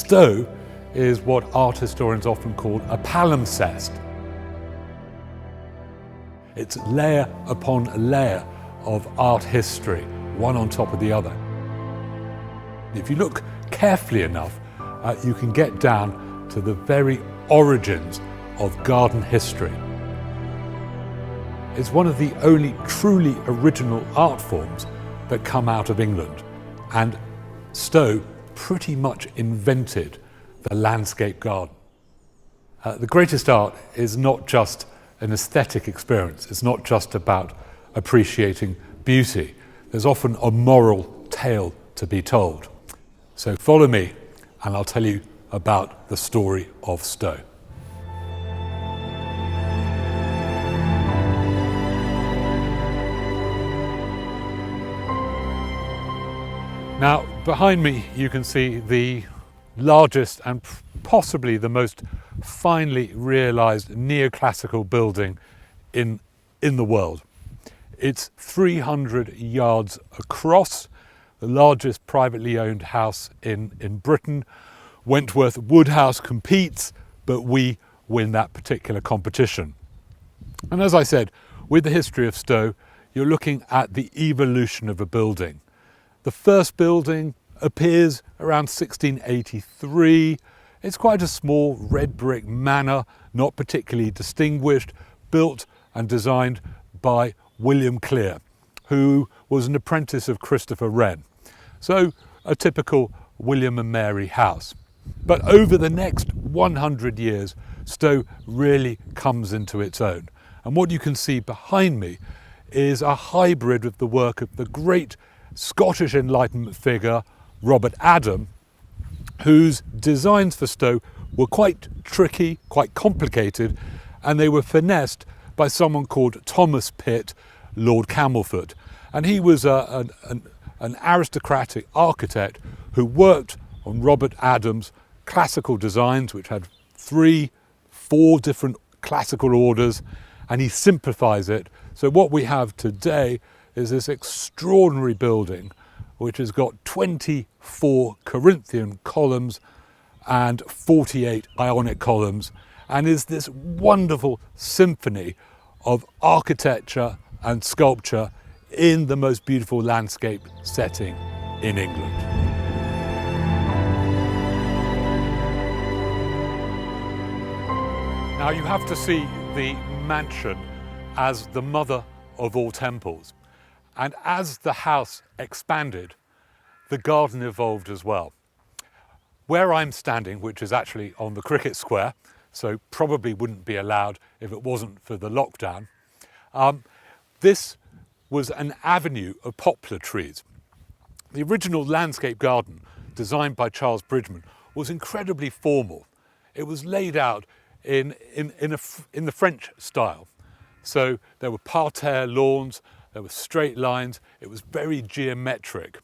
Stowe is what art historians often call a palimpsest. It's layer upon layer of art history, one on top of the other. If you look carefully enough, you can get down to the very origins of garden history. It's one of the only truly original art forms that come out of England, and Stowe pretty much invented the landscape garden. The greatest art is not just an aesthetic experience. It's not just about appreciating beauty. There's often a moral tale to be told. So follow me and I'll tell you about the story of Stowe. Now, behind me you can see the largest and possibly the most finely realised neoclassical building in the world. It's 300 yards across, the largest privately owned house in Britain. Wentworth Woodhouse competes, but we win that particular competition. And as I said, with the history of Stowe, you're looking at the evolution of a building. The first building appears around 1683. It's quite a small red brick manor, not particularly distinguished, built and designed by William Clear, who was an apprentice of Christopher Wren. So a typical William and Mary house. But over the next 100 years, Stowe really comes into its own. And what you can see behind me is a hybrid of the work of the great Scottish Enlightenment figure, Robert Adam, whose designs for Stowe were quite tricky, quite complicated, and they were finessed by someone called Thomas Pitt, Lord Camelford. And he was an aristocratic architect who worked on Robert Adam's classical designs, which had 3-4 different classical orders, and he simplifies it. So what we have today is this extraordinary building which has got 24 Corinthian columns and 48 Ionic columns, and is this wonderful symphony of architecture and sculpture in the most beautiful landscape setting in England. Now you have to see the mansion as the mother of all temples. And as the house expanded, the garden evolved as well. Where I'm standing, which is actually on the cricket square, so probably wouldn't be allowed if it wasn't for the lockdown, this was an avenue of poplar trees. The original landscape garden, designed by Charles Bridgman, was incredibly formal. It was laid out in the French style. So there were parterre lawns, there were straight lines, it was very geometric.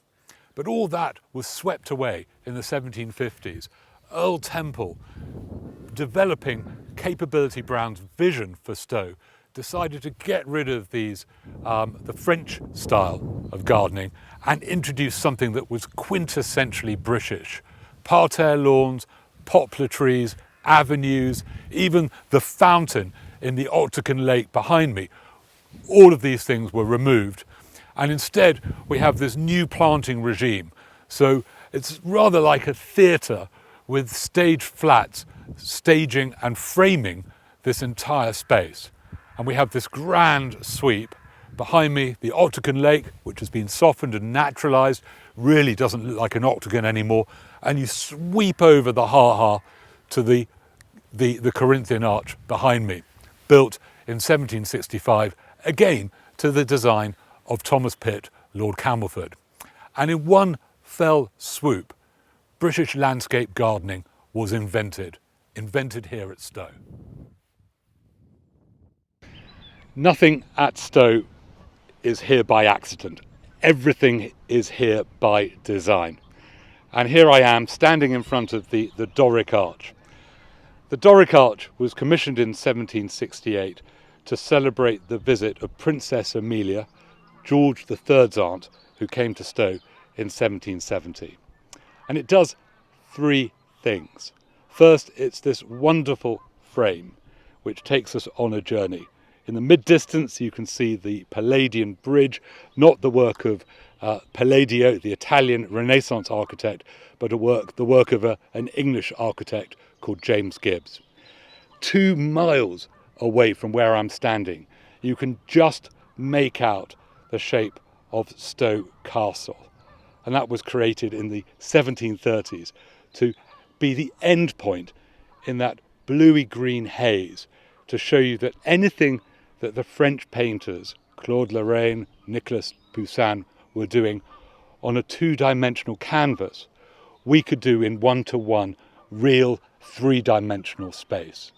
But all that was swept away in the 1750s. Earl Temple, developing Capability Brown's vision for Stowe, decided to get rid of these, the French style of gardening, and introduce something that was quintessentially British. Parterre lawns, poplar trees, avenues, even the fountain in the Octagon Lake behind me. All of these things were removed, and instead we have this new planting regime. So it's rather like a theatre with stage flats staging and framing this entire space. And we have this grand sweep. Behind me, the Octagon Lake, which has been softened and naturalised, really doesn't look like an octagon anymore. And you sweep over the ha-ha to the Corinthian arch behind me, built in 1765, again to the design of Thomas Pitt, Lord Camelford. And in one fell swoop, British landscape gardening was invented here at Stowe. Nothing at Stowe is here by accident. Everything is here by design. And here I am standing in front of the Doric Arch. The Doric Arch was commissioned in 1768 to celebrate the visit of Princess Amelia, George III's aunt, who came to Stowe in 1770. And it does three things. First, it's this wonderful frame which takes us on a journey. In the mid-distance you can see the Palladian bridge, not the work of Palladio, the Italian Renaissance architect, but the work of an English architect called James Gibbs. 2 miles away from where I'm standing, you can just make out the shape of Stowe Castle. And that was created in the 1730s to be the end point in that bluey-green haze, to show you that anything that the French painters, Claude Lorraine, Nicolas Poussin, were doing on a 2-dimensional canvas, we could do in 1-to-1 real 3-dimensional space.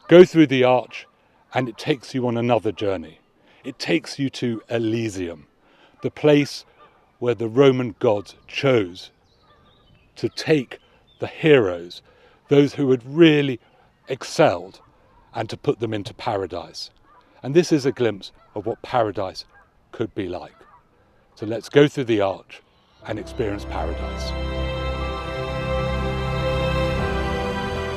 Go through the arch and it takes you on another journey. It takes you to Elysium, the place where the Roman gods chose to take the heroes, those who had really excelled, and to put them into paradise. And this is a glimpse of what paradise could be like. So let's go through the arch and experience paradise.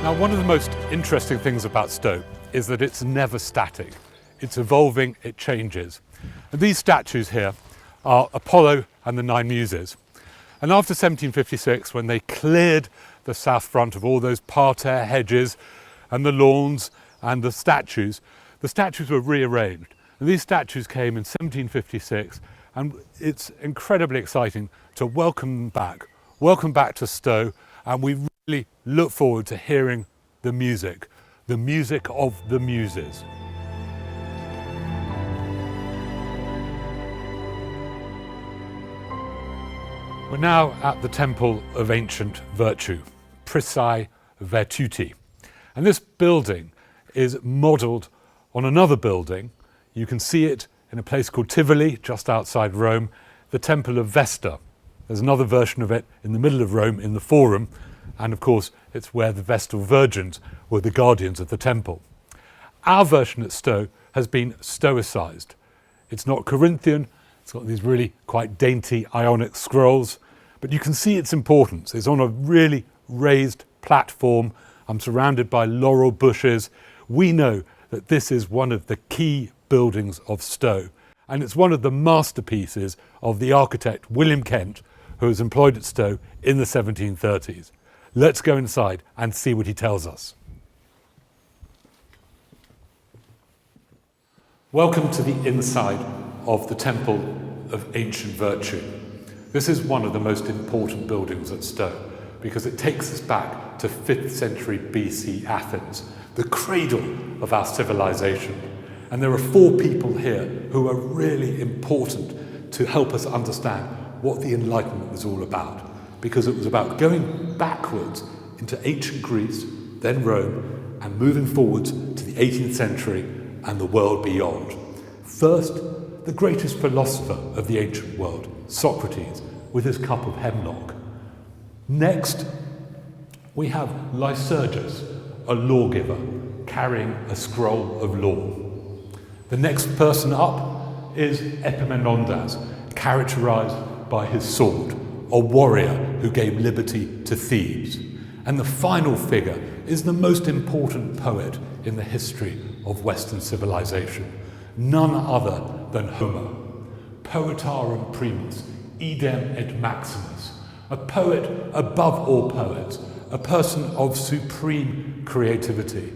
Now, one of the most interesting things about Stowe is that it's never static. It's evolving, it changes. And these statues here are Apollo and the 9 Muses. And after 1756, when they cleared the south front of all those parterre hedges and the lawns and the statues were rearranged. And these statues came in 1756, and it's incredibly exciting to welcome back to Stowe, and we really look forward to hearing the music of the Muses. We're now at the Temple of Ancient Virtue, Priscae Virtuti. And this building is modelled on another building. You can see it in a place called Tivoli, just outside Rome, the Temple of Vesta. There's another version of it in the middle of Rome in the Forum, and of course it's where the Vestal Virgins were the guardians of the temple. Our version at Stowe has been Stoicized. It's not Corinthian, it's got these really quite dainty Ionic scrolls, but you can see its importance. It's on a really raised platform. I'm surrounded by laurel bushes. We know that this is one of the key buildings of Stowe, and it's one of the masterpieces of the architect William Kent, who was employed at Stowe in the 1730s. Let's go inside and see what he tells us. Welcome to the inside of the Temple of Ancient Virtue. This is one of the most important buildings at Stowe because it takes us back to 5th century BC Athens, the cradle of our civilization. And there are 4 people here who are really important to help us understand what the Enlightenment was all about, because it was about going backwards into ancient Greece, then Rome, and moving forwards to the 18th century and the world beyond. First, the greatest philosopher of the ancient world, Socrates, with his cup of hemlock. Next, we have Lycurgus, a lawgiver, carrying a scroll of law. The next person up is Epaminondas, characterized by his sword, a warrior who gave liberty to Thebes. And the final figure is the most important poet in the history of Western civilization, none other than Homer, poetarum primus, idem et maximus, a poet above all poets, a person of supreme creativity.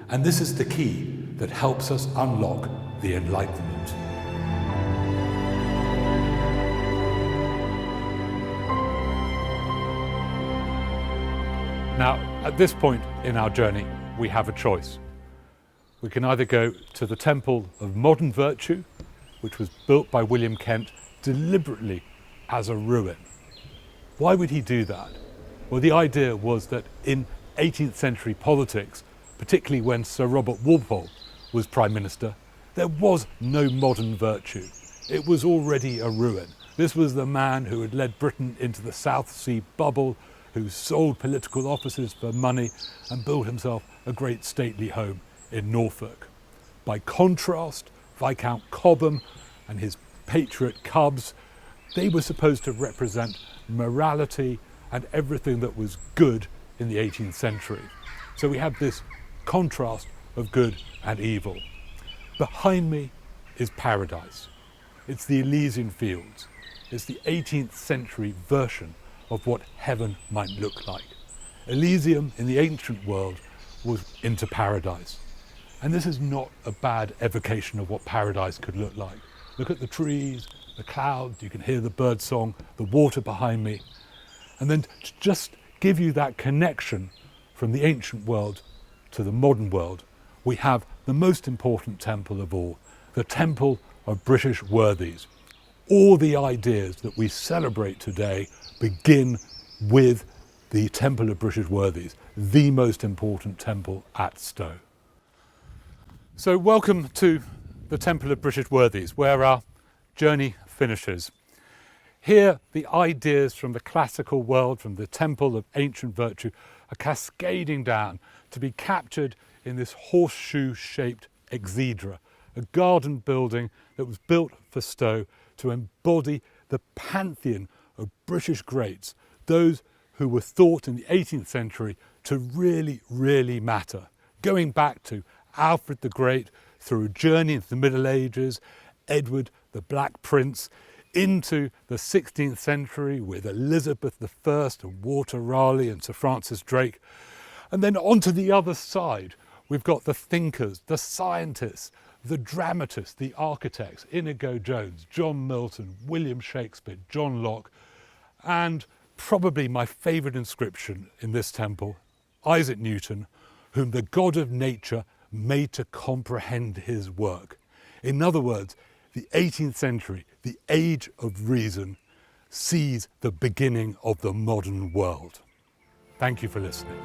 And this is the key that helps us unlock the Enlightenment. Now, at this point in our journey, we have a choice. We can either go to the Temple of Modern Virtue, which was built by William Kent deliberately as a ruin. Why would he do that? Well, the idea was that in 18th century politics, particularly when Sir Robert Walpole was Prime Minister, there was no modern virtue. It was already a ruin. This was the man who had led Britain into the South Sea bubble, who sold political offices for money and built himself a great stately home in Norfolk. By contrast, Viscount Cobham and his patriot cubs, they were supposed to represent morality and everything that was good in the 18th century. So we have this contrast of good and evil. Behind me is paradise. It's the Elysian Fields. It's the 18th century version of what heaven might look like. Elysium in the ancient world was into paradise. And this is not a bad evocation of what paradise could look like. Look at the trees, the clouds, you can hear the bird song, the water behind me. And then to just give you that connection from the ancient world to the modern world, we have the most important temple of all, the Temple of British Worthies. All the ideas that we celebrate today begin with the Temple of British Worthies, the most important temple at Stowe. So welcome to the Temple of British Worthies, where our journey finishes. Here, the ideas from the classical world, from the temple of ancient virtue, are cascading down to be captured in this horseshoe-shaped exedra, a garden building that was built for Stowe to embody the pantheon of British greats, those who were thought in the 18th century to really, really matter, going back to Alfred the Great, through a journey into the Middle Ages, Edward the Black Prince, into the 16th century with Elizabeth I and Walter Raleigh and Sir Francis Drake. And then onto the other side, we've got the thinkers, the scientists, the dramatists, the architects, Inigo Jones, John Milton, William Shakespeare, John Locke, and probably my favourite inscription in this temple, Isaac Newton, whom the God of nature made to comprehend his work. In other words, the 18th century, the age of reason, sees the beginning of the modern world. Thank you for listening.